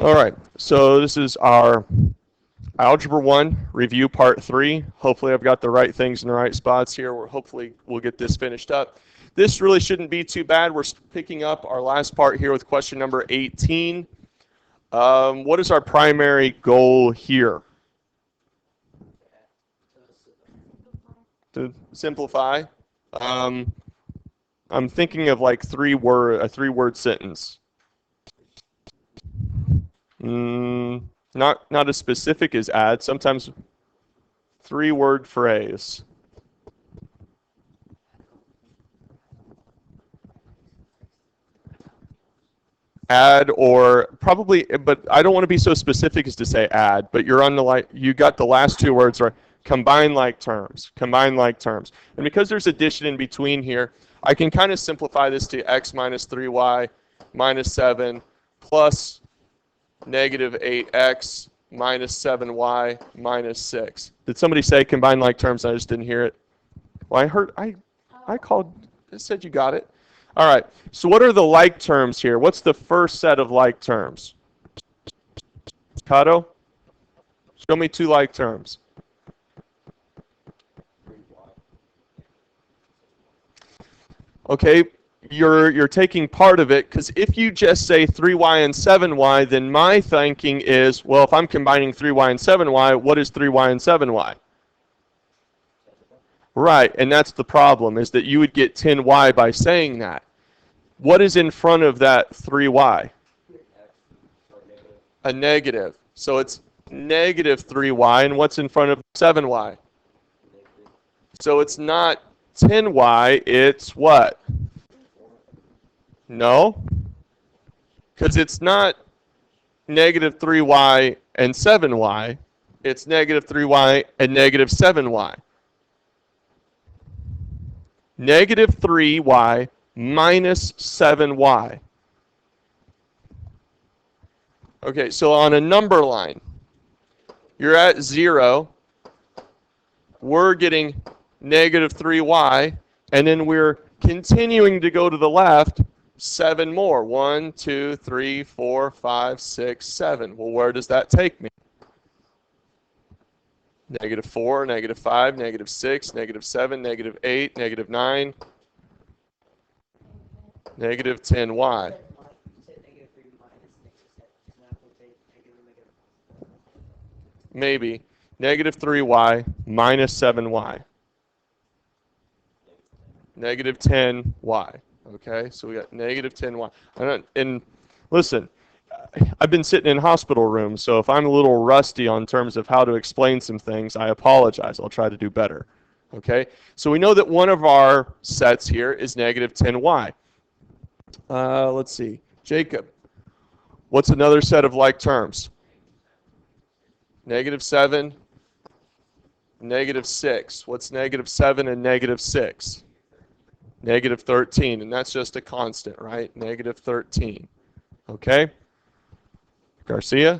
All right, so this is our Algebra 1 review part 3. Hopefully I've got the right things in the right spots here. Hopefully we'll get this finished up. This really shouldn't be too bad. We're picking up our last part here with question number 18. What is our primary goal here? To simplify. I'm thinking of like a three-word sentence. Not as specific as add. Sometimes three-word phrase. Add or probably, but I don't want to be so specific as to say add. But you're on the you got the last two words right. Combine like terms. Combine like terms. And because there's addition in between here, I can kind of simplify this to x minus 3y minus 7 plus negative 8x minus 7y minus 6. Did somebody say combine like terms? I just didn't hear it. Well, I called, it said you got it. All right, so what are the like terms here? What's the first set of like terms? Kato? Show me two like terms. Okay, you're taking part of it, because if you just say 3y and 7y, then my thinking is, well, if I'm combining 3y and 7y, what is 3y and 7y? Right, and that's the problem, is that you would get 10y by saying that. What is in front of that 3y? A negative. So it's negative 3y, and what's in front of 7y? So it's not 10y, it's what? No, because it's not negative 3y and 7y. It's negative 3y and negative 7y. Negative 3y minus 7y. Okay, so on a number line, you're at 0. We're getting negative 3y, and then we're continuing to go to the left 7 more. 1, 2, 3, 4, 5, 6, 7. Well, where does that take me? Negative 4, negative 5, negative 6, negative 7, negative 8, negative 9, negative 10y. Maybe. Negative 3y minus 7y. Negative 10y. Okay, so we got negative 10y. And listen, I've been sitting in hospital rooms, so if I'm a little rusty on terms of how to explain some things, I apologize. I'll try to do better. Okay, so we know that one of our sets here is negative 10y. Let's see. Jacob, what's another set of like terms? Negative 7, negative 6. What's negative 7 and negative 6? Negative 13, and that's just a constant, right? Negative 13. Okay? Garcia?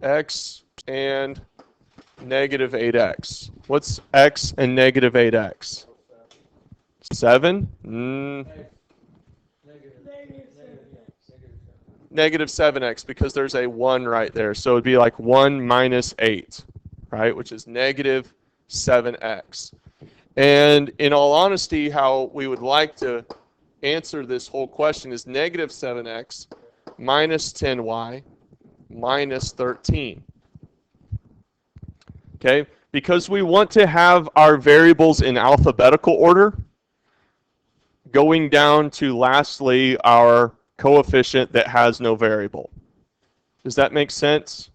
X and negative 8x. What's x and negative 8x? 7? Negative 7x, because there's a 1 right there. So it would be like 1 minus 8, right? Which is negative 7x. And in all honesty, how we would like to answer this whole question is negative 7x minus 10y minus 13. Okay? Because we want to have our variables in alphabetical order, going down to lastly our coefficient that has no variable. Does that make sense?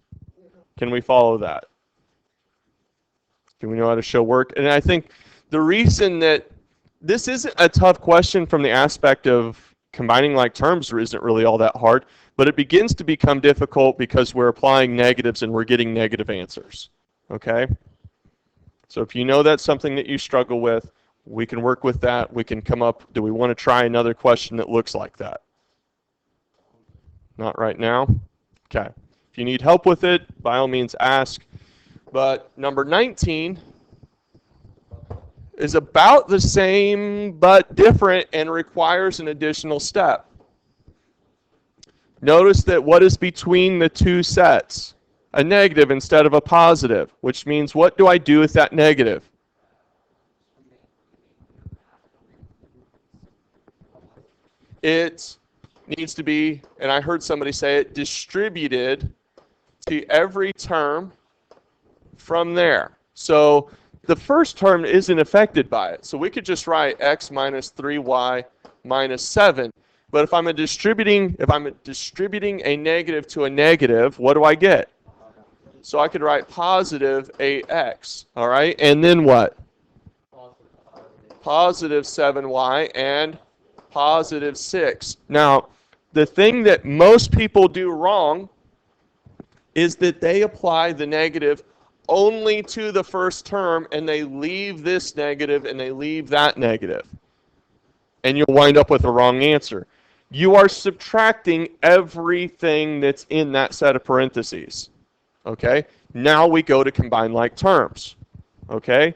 Can we follow that? Do we know how to show work? And I think the reason that this isn't a tough question from the aspect of combining like terms isn't really all that hard, but it begins to become difficult because we're applying negatives and we're getting negative answers. Okay? So if you know that's something that you struggle with, we can work with that. We can come up, do we want to try another question that looks like that? Not right now? Okay. If you need help with it, by all means ask. But number 19 is about the same but different and requires an additional step. Notice that what is between the two sets? A negative instead of a positive, which means what do I do with that negative? It needs to be, and I heard somebody say it, distributed to every term from there. So the first term isn't affected by it. So we could just write x minus 3y minus 7. But if I'm distributing a negative to a negative, what do I get? So I could write positive 8x, all right? And then what? Positive 7y and positive 6. Now, the thing that most people do wrong is that they apply the negative only to the first term, and they leave this negative and they leave that negative. And you'll wind up with the wrong answer. You are subtracting everything that's in that set of parentheses. Okay? Now we go to combine like terms. Okay?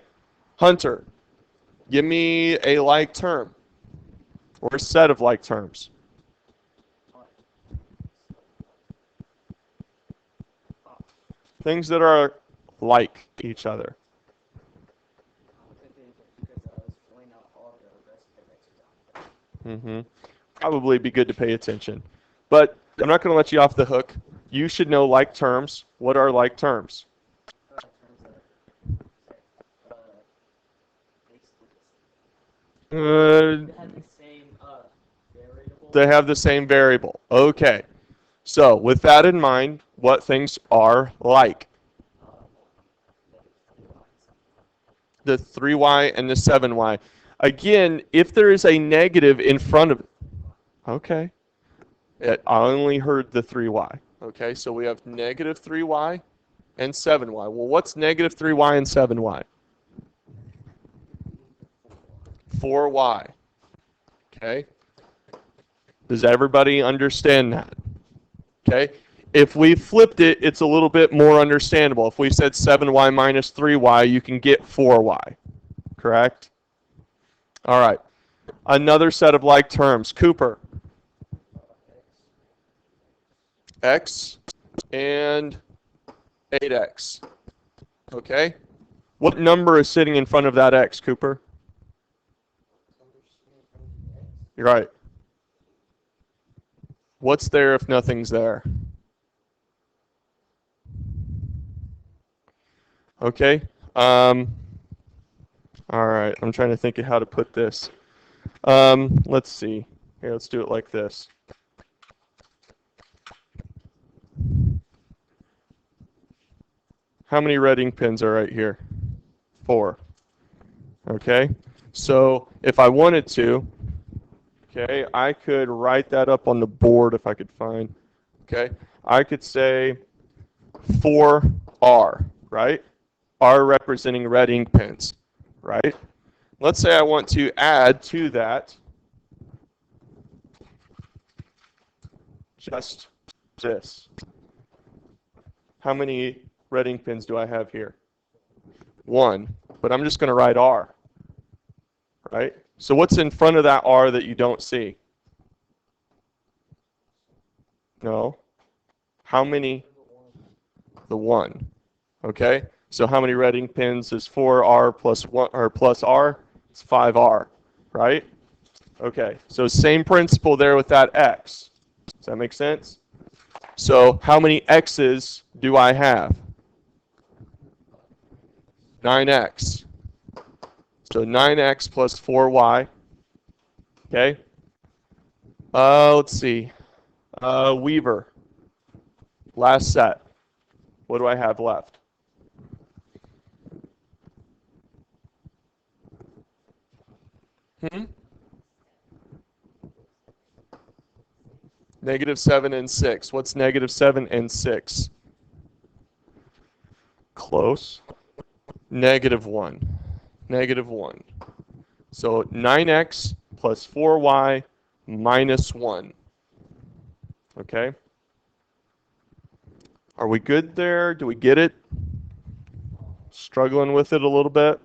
Hunter, give me a like term or a set of like terms. Things that are like each other. Probably be good to pay attention. But I'm not going to let you off the hook. You should know like terms. What are like terms? They have the same variable. Okay. So with that in mind, what things are like? The 3y and the 7y. Again, if there is a negative in front of it, okay. I only heard the 3y. Okay, so we have negative 3y and 7y. Well, what's negative 3y and 7y? 4y. Okay. Does everybody understand that? Okay. If we flipped it, it's a little bit more understandable. If we said 7y minus 3y, you can get 4y. Correct? All right. Another set of like terms. Cooper. X and 8x. Okay? What number is sitting in front of that x, Cooper? You're right. What's there if nothing's there? Okay. All right. I'm trying to think of how to put this. Let's see. Here, let's do it like this. How many red ink pens are right here? 4. Okay. So if I wanted to, okay, I could write that up on the board if I could find. Okay. I could say 4R, right? R representing red ink pens, right? Let's say I want to add to that just this. How many red ink pens do I have here? 1, but I'm just going to write R, right? So what's in front of that R that you don't see? No. How many? The 1. Okay? So how many red ink pens is 4R plus 1 or plus R? It's 5R, right? Okay. So same principle there with that X. Does that make sense? So how many X's do I have? 9X. So 9X plus 4Y. Okay. Let's see. Weaver. Last set. What do I have left? Negative 7 and 6. What's negative 7 and 6? Close. Negative 1. Negative 1. So 9x plus 4y minus 1. Okay? Are we good there? Do we get it? Struggling with it a little bit?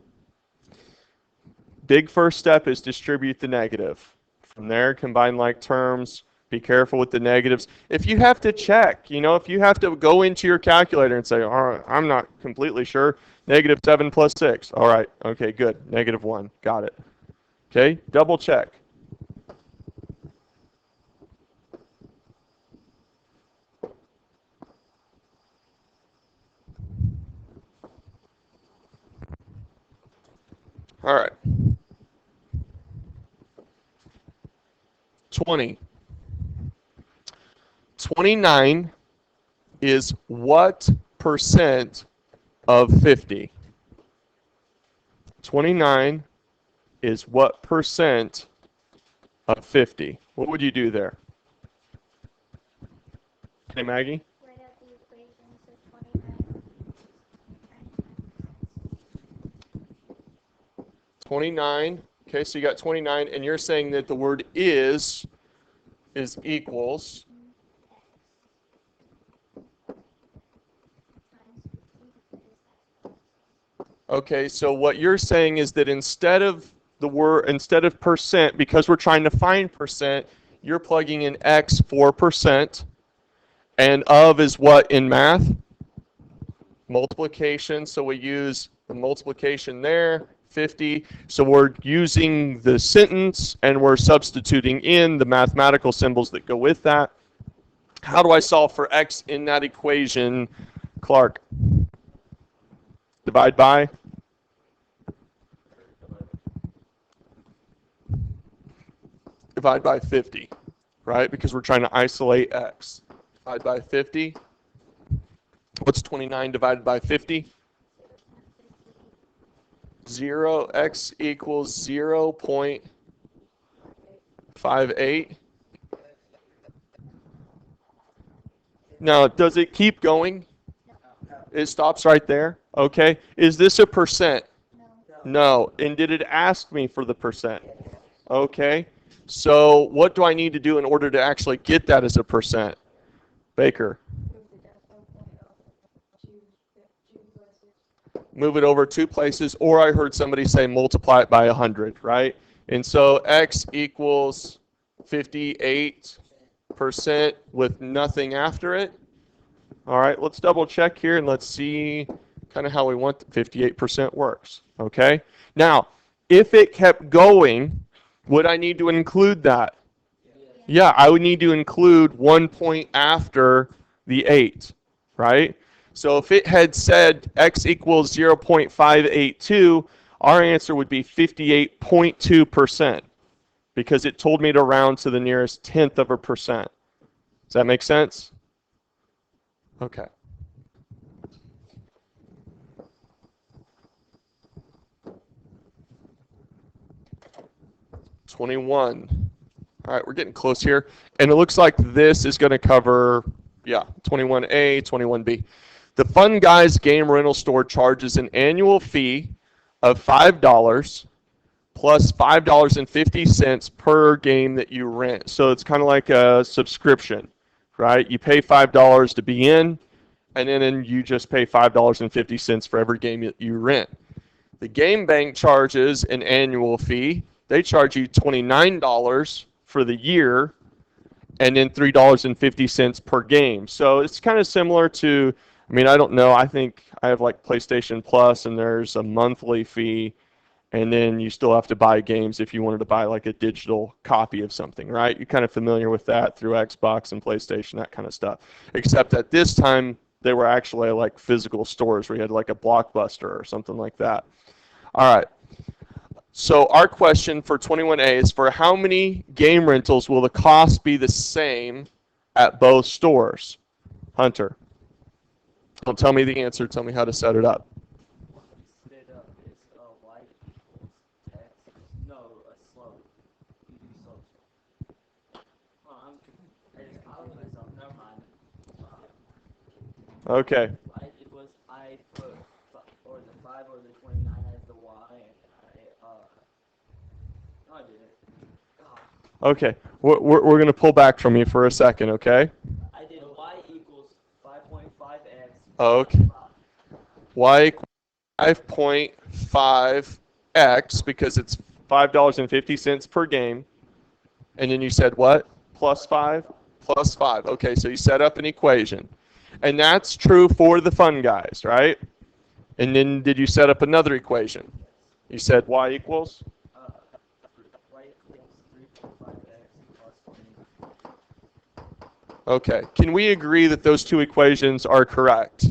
Big first step is distribute the negative. From there, combine like terms. Be careful with the negatives. If you have to check, if you have to go into your calculator and say, all right, I'm not completely sure, -7 plus 6. All right, okay, good. -1. Got it. Okay, double check. All right. 20. 29 is what percent of 50? 29 is what percent of 50? What would you do there? Hey, Maggie? Write out the equation, so 29. Okay, so you got 29, and you're saying that the word is equals. Okay, so what you're saying is that instead of percent, because we're trying to find percent, you're plugging in x for percent, and of is what in math? Multiplication, so we use the multiplication there, 50. So we're using the sentence and we're substituting in the mathematical symbols that go with that. How do I solve for x in that equation, Clark? Divide by? Divide by 50, right? Because we're trying to isolate x. Divide by 50. What's 29 divided by 50? 0. X equals 0.58. Now, does it keep going? It stops right there. Okay. Is this a percent? No. And did it ask me for the percent? Okay. So what do I need to do in order to actually get that as a percent? Baker. Move it over 2 places, or I heard somebody say multiply it by 100, right? And so x equals 58% with nothing after it. All right, let's double check here and let's see kind of how we want 58% works, okay? Now, if it kept going, would I need to include that? Yeah, I would need to include 1 point after the 8, right? So if it had said x equals 0.582, our answer would be 58.2% because it told me to round to the nearest tenth of a percent. Does that make sense? Okay. $21. All right, we're getting close here. And it looks like this is going to cover, 21A, 21B. The Fun Guys Game Rental Store charges an annual fee of $5 plus $5.50 per game that you rent. So it's kind of like a subscription, right? You pay $5 to be in, and then you just pay $5.50 for every game that you rent. The Game Bank charges an annual fee. They charge you $29 for the year, and then $3.50 per game. So it's kind of similar to, I don't know, I think I have like PlayStation Plus, and there's a monthly fee, and then you still have to buy games if you wanted to buy like a digital copy of something, right? You're kind of familiar with that through Xbox and PlayStation, that kind of stuff. Except at this time, they were actually like physical stores where you had like a Blockbuster or something like that. All right. So our question for 21A is, for how many game rentals will the cost be the same at both stores? Hunter. Don't tell me the answer. Tell me how to set it up. Set up is y equals x. No, a slope. You do slope. Well, I just copied myself. Never mind. Okay. Right? It was I put or the 5 or the 29 as the y, and no, I didn't. God. Okay. We're going to pull back from you for a second, okay? I did y equals 5.5x. Okay. Y equals 5.5x because it's $5.50 per game. And then you said what? Plus 5? Plus 5. Okay, so you set up an equation. And that's true for the fun guys, right? And then did you set up another equation? You said y equals? Y equals 3.5x plus 20. Okay. Can we agree that those two equations are correct?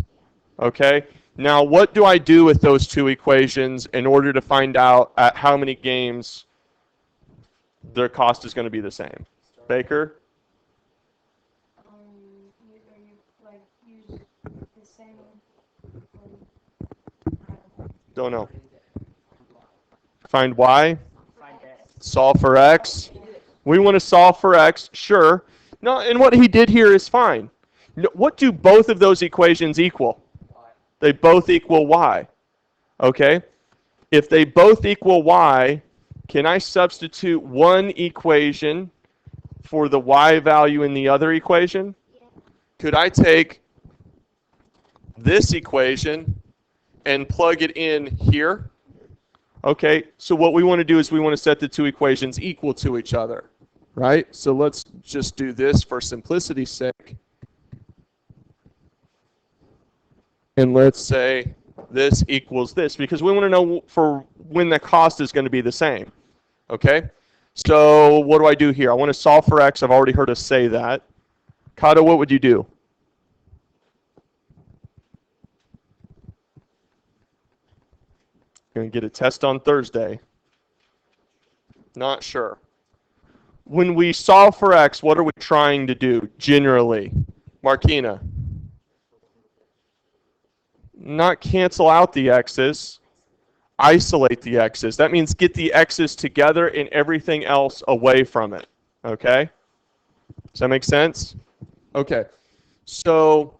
Okay. Now, what do I do with those two equations in order to find out at how many games their cost is going to be the same? Baker? Either you like use the same. Don't know. Find y? Find x. Solve for x? We want to solve for x, sure. No, and what he did here is fine. What do both of those equations equal? They both equal y. Okay? If they both equal y, can I substitute one equation for the y value in the other equation? Could I take this equation and plug it in here? Okay, so what we want to do is we want to set the two equations equal to each other, right? So let's just do this for simplicity's sake. And let's say this equals this, because we want to know for when the cost is going to be the same. Okay? So what do I do here? I want to solve for x. I've already heard us say that. Kato, what would you do? Going to get a test on Thursday. Not sure. When we solve for x, what are we trying to do generally? Markina? Not cancel out the x's, isolate the x's. That means get the x's together and everything else away from it. Okay? Does that make sense? Okay. So,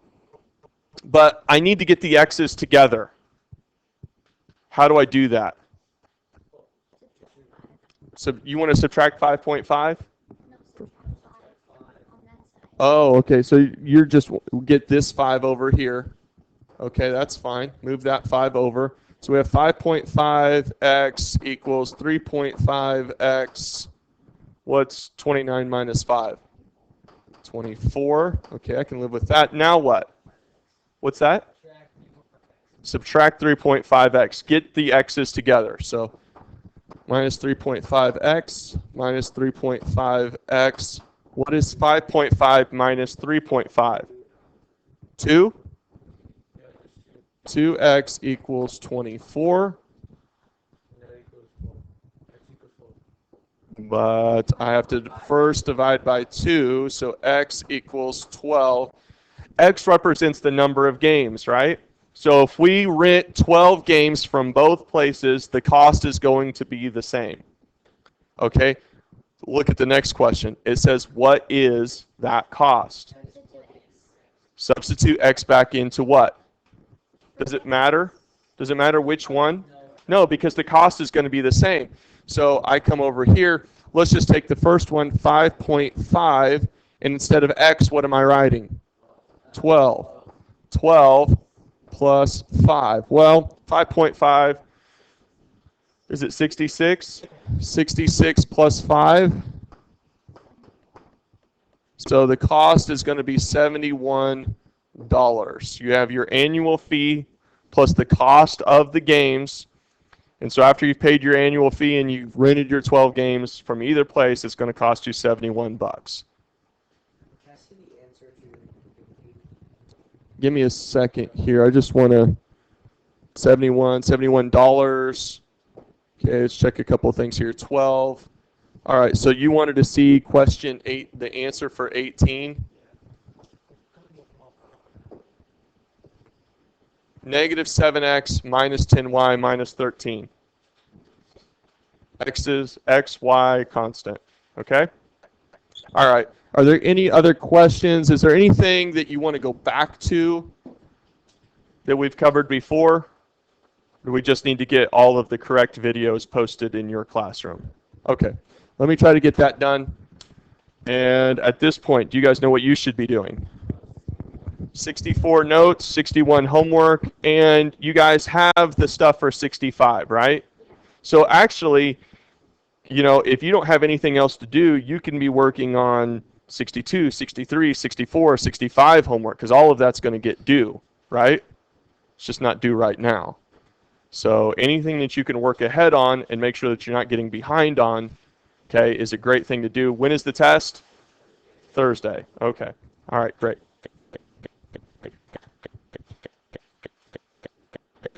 but I need to get the x's together. How do I do that? So you want to subtract 5.5? Oh, okay. So you're just get this 5 over here. Okay, that's fine. Move that 5 over. So we have 5.5x equals 3.5x. What's 29 minus 5? 24. Okay, I can live with that. Now what? What's that? Subtract 3.5x. Get the x's together. So minus 3.5x minus 3.5x. What is 5.5 minus 3.5? 2? 2x equals 24. But I have to first divide by 2, so x equals 12. X represents the number of games, right? So if we rent 12 games from both places, the cost is going to be the same. Okay? Look at the next question. It says, what is that cost? Substitute x back into what? Does it matter? Does it matter which one? No, because the cost is going to be the same. So I come over here. Let's just take the first one, 5.5, and instead of x, what am I writing? 12. 12 plus 5. Well, 5.5, is it 66? 66 plus 5. So the cost is going to be $71. You have your annual fee plus the cost of the games. And so after you've paid your annual fee and you've rented your 12 games from either place, it's going to cost you $71. Give me a second here. I just want to $71. Okay, let's check a couple of things here. 12. All right, so you wanted to see question 8, the answer for 18. Negative 7x minus 10y minus 13. X is x, y, constant. Okay? All right. Are there any other questions? Is there anything that you want to go back to that we've covered before? Or do we just need to get all of the correct videos posted in your classroom? Okay. Let me try to get that done. And at this point, do you guys know what you should be doing? 64 notes, 61 homework, and you guys have the stuff for 65, right? So actually, you know, if you don't have anything else to do, you can be working on 62, 63, 64, 65 homework, because all of that's going to get due, right? It's just not due right now. So anything that you can work ahead on and make sure that you're not getting behind on, okay, is a great thing to do. When is the test? Thursday. Okay. All right, great.